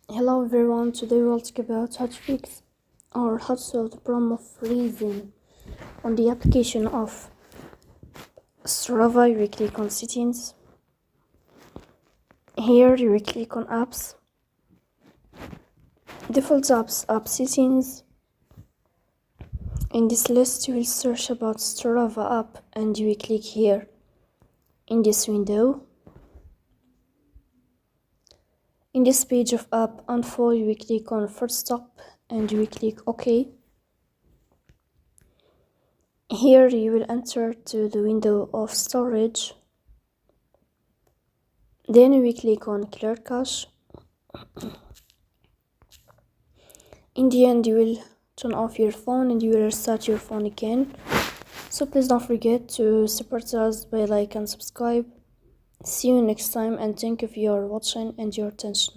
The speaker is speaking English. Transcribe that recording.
Hello everyone, today we'll talk about how to fix or how to solve the problem of freezing on the application of Strava. You will click on settings. Here you will click on apps, default apps, app settings. In this list you will search about Strava app and you will click here in this window. In this page of app info you will click on first stop and you will click OK. Here you will enter to the window of storage. Then you will click on clear cache. In the end you will turn off your phone and you will restart your phone again. So please don't forget to support us by like and subscribe. See you next time and thank you for your watching and your attention.